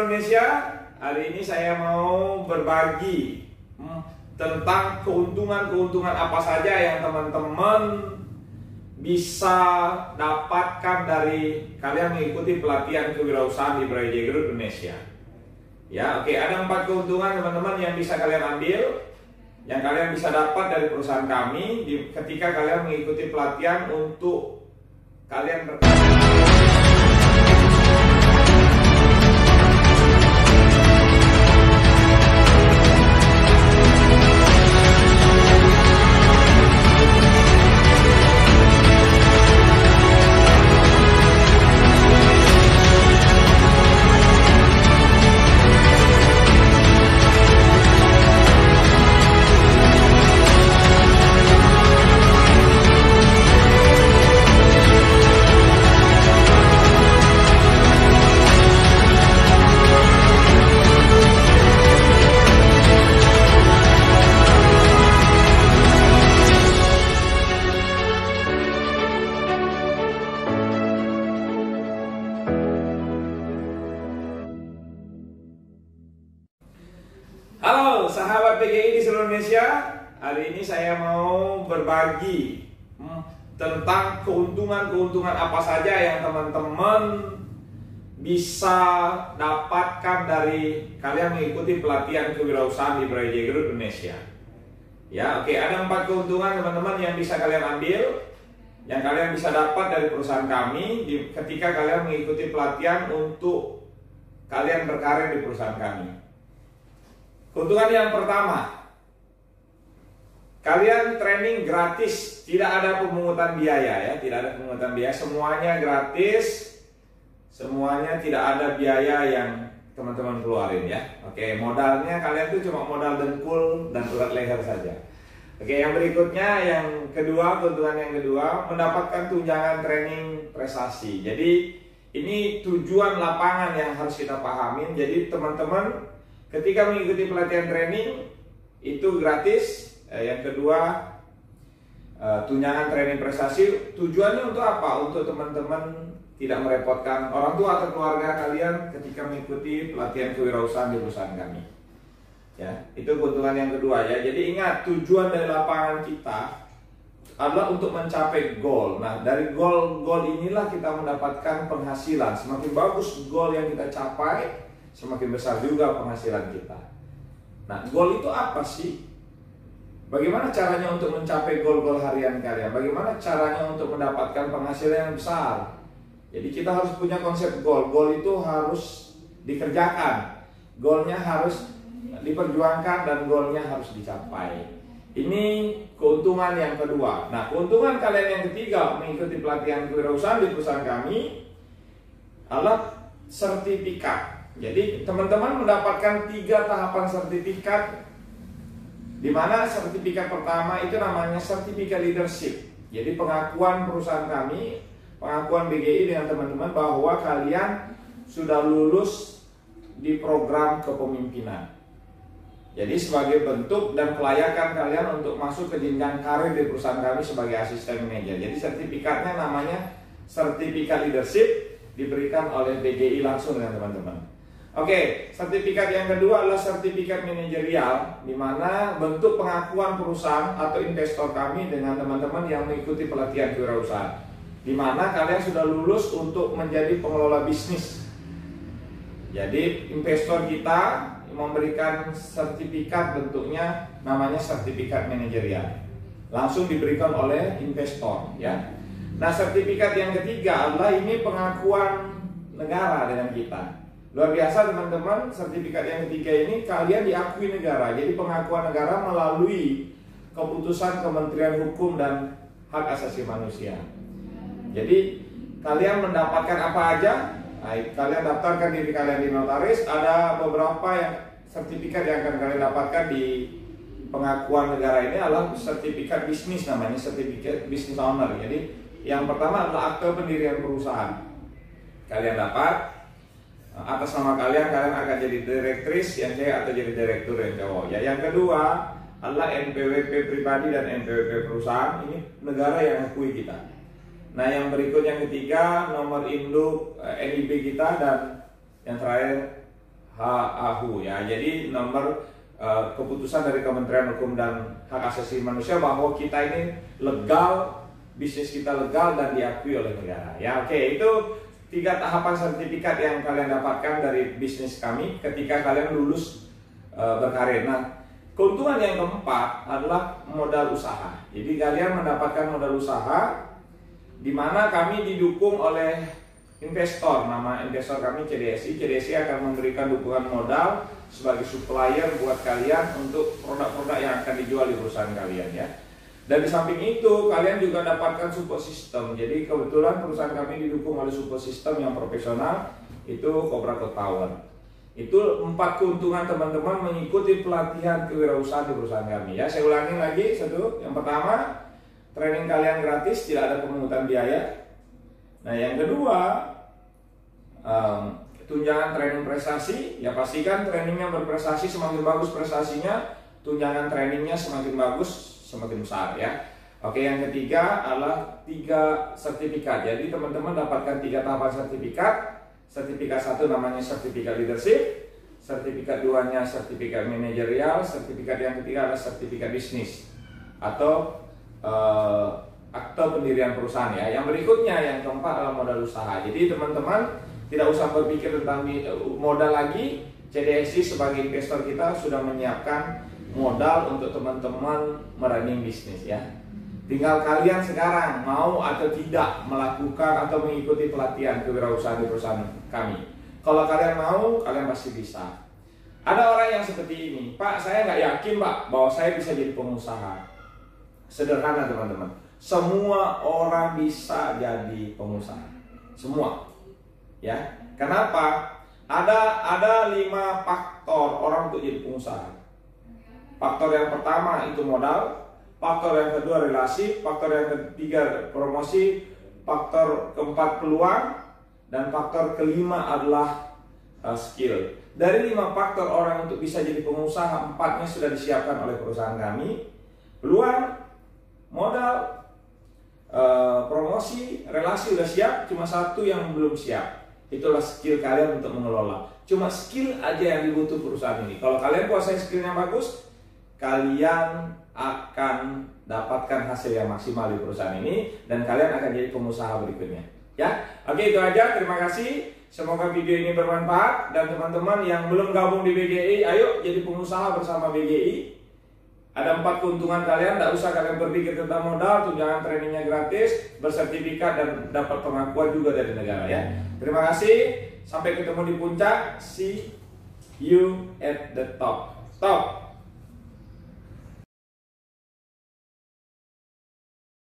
seluruh Indonesia. Hari ini saya mau berbagi tentang keuntungan-keuntungan apa saja yang teman-teman bisa dapatkan dari kalian mengikuti pelatihan kewirausahaan di Brawijaya Group Indonesia. Ya, oke, ada 4 keuntungan teman-teman yang bisa kalian ambil, yang kalian bisa dapat dari perusahaan kami ketika kalian mengikuti pelatihan untuk kalian Halo sahabat PGI di seluruh Indonesia. Hari ini saya mau berbagi tentang keuntungan-keuntungan apa saja yang teman-teman bisa dapatkan dari kalian mengikuti pelatihan kewirausahaan di Brawijaya Group Indonesia. Ya, oke, ada 4 keuntungan teman-teman yang bisa kalian ambil, yang kalian bisa dapat dari perusahaan kami ketika kalian mengikuti pelatihan untuk kalian berkarir di perusahaan kami. Keuntungan yang pertama, kalian training gratis, tidak ada pemungutan biaya ya, tidak ada pemungutan biaya, semuanya gratis, semuanya tidak ada biaya yang teman-teman keluarin ya. Oke, modalnya kalian tuh cuma modal dengkul dan urat leher saja. Oke, yang berikutnya, yang kedua, keuntungan yang kedua, mendapatkan tunjangan training prestasi. Jadi ini tujuan lapangan yang harus kita pahamin. Jadi teman-teman ketika mengikuti pelatihan training itu gratis. Yang kedua, tunjangan training prestasi. Tujuannya untuk apa? Untuk teman-teman tidak merepotkan orang tua atau keluarga kalian ketika mengikuti pelatihan kewirausahaan di perusahaan kami. Ya, itu keuntungan yang kedua ya. Jadi ingat, tujuan dari lapangan kita adalah untuk mencapai goal. Nah, dari goal inilah kita mendapatkan penghasilan. Semakin bagus goal yang kita capai, semakin besar juga penghasilan kita. Nah, goal itu apa sih? Bagaimana caranya untuk mencapai goal-goal harian kalian? Bagaimana caranya untuk mendapatkan penghasilan yang besar? Jadi kita harus punya konsep goal. Goal itu harus dikerjakan. Goalnya harus diperjuangkan dan goalnya harus dicapai. Ini keuntungan yang kedua. Nah, keuntungan kalian yang ketiga mengikuti pelatihan kewirausahaan di perusahaan kami adalah sertifikat. Jadi teman-teman mendapatkan 3 tahapan sertifikat, di mana sertifikat pertama itu namanya sertifikat leadership. Jadi pengakuan perusahaan kami, pengakuan BGI dengan teman-teman bahwa kalian sudah lulus di program kepemimpinan. Jadi sebagai bentuk dan kelayakan kalian untuk masuk ke jenjang karir di perusahaan kami sebagai asisten manajer. Jadi sertifikatnya namanya sertifikat leadership, diberikan oleh BGI langsung dengan teman-teman. Oke, sertifikat yang kedua adalah sertifikat manajerial, di mana bentuk pengakuan perusahaan atau investor kami dengan teman-teman yang mengikuti pelatihan kewirausahaan, di mana kalian sudah lulus untuk menjadi pengelola bisnis. Jadi investor kita memberikan sertifikat, bentuknya namanya sertifikat manajerial, langsung diberikan oleh investor ya. Nah, sertifikat yang ketiga adalah ini pengakuan negara dengan kita. Luar biasa teman-teman, sertifikat yang ketiga ini kalian diakui negara. Jadi pengakuan negara melalui keputusan Kementerian Hukum dan Hak Asasi Manusia. Jadi kalian mendapatkan apa aja? Nah, kalian daftarkan diri kalian di notaris. Ada beberapa yang sertifikat yang akan kalian dapatkan di pengakuan negara ini adalah sertifikat bisnis, namanya sertifikat business owner. Jadi yang pertama adalah akte pendirian perusahaan. Kalian dapat atas nama kalian akan jadi direktris yang cewek atau jadi direktur yang cowok. Ya, yang kedua adalah NPWP pribadi dan NPWP perusahaan. Ini negara yang akui kita. Nah, yang berikut yang ketiga nomor induk NIB kita, dan yang terakhir HAHU ya. Jadi nomor keputusan dari Kementerian Hukum dan Hak Asasi Manusia bahwa kita ini legal, bisnis kita legal dan diakui oleh negara. Ya, oke, itu 3 tahapan sertifikat yang kalian dapatkan dari bisnis kami ketika kalian lulus berkarir. Nah, keuntungan yang keempat adalah modal usaha. Jadi kalian mendapatkan modal usaha di mana kami didukung oleh investor. Nama investor kami CDSI. CDSI akan memberikan dukungan modal sebagai supplier buat kalian untuk produk-produk yang akan dijual di perusahaan kalian ya. Dan di samping itu kalian juga dapatkan support system. Jadi kebetulan perusahaan kami didukung oleh support system yang profesional, itu Cobra Code Power. Itu 4 keuntungan teman-teman mengikuti pelatihan kewirausahaan di perusahaan kami ya. Saya ulangi lagi satu. Yang pertama, training kalian gratis, tidak ada pemungutan biaya. Nah, yang kedua, tunjangan training prestasi. Ya, pastikan trainingnya berprestasi, semakin bagus prestasinya, tunjangan trainingnya semakin bagus, semakin besar ya. Oke, yang ketiga adalah 3 sertifikat. Jadi teman-teman dapatkan 3 tahapan sertifikat. Sertifikat 1 namanya sertifikat leadership, sertifikat 2-nya sertifikat manajerial, sertifikat yang ketiga adalah sertifikat bisnis atau akte pendirian perusahaan ya. Yang berikutnya yang keempat adalah modal usaha. Jadi teman-teman tidak usah berpikir tentang modal lagi. CDSI sebagai investor kita sudah menyiapkan modal untuk teman-teman merunning bisnis ya. Tinggal kalian sekarang mau atau tidak melakukan atau mengikuti pelatihan kewirausahaan di perusahaan kami. Kalau kalian mau, kalian pasti bisa. Ada orang yang seperti ini, Pak, saya nggak yakin Pak bahwa saya bisa jadi pengusaha. Sederhana teman-teman, semua orang bisa jadi pengusaha, semua. Ya, kenapa? Ada 5 faktor orang untuk jadi pengusaha. Faktor yang pertama itu modal, faktor yang kedua relasi, faktor yang ketiga promosi, faktor keempat peluang, dan faktor kelima adalah skill. Dari 5 faktor orang untuk bisa jadi pengusaha, 4-nya sudah disiapkan oleh perusahaan kami. Peluang, modal, promosi, relasi sudah siap, cuma 1 yang belum siap. Itulah skill kalian untuk mengelola. Cuma skill aja yang dibutuh perusahaan ini. Kalau kalian kuasai skillnya bagus, kalian akan dapatkan hasil yang maksimal di perusahaan ini dan kalian akan jadi pengusaha berikutnya. Ya, oke, itu aja. Terima kasih. Semoga video ini bermanfaat dan teman-teman yang belum gabung di BGI, ayo jadi pengusaha bersama BGI. Ada 4 keuntungan kalian, tidak usah kalian berpikir tentang modal, tunjangan trainingnya gratis, bersertifikat dan dapat pengakuan juga dari negara ya. Terima kasih, sampai ketemu di puncak. See you at the top. Top.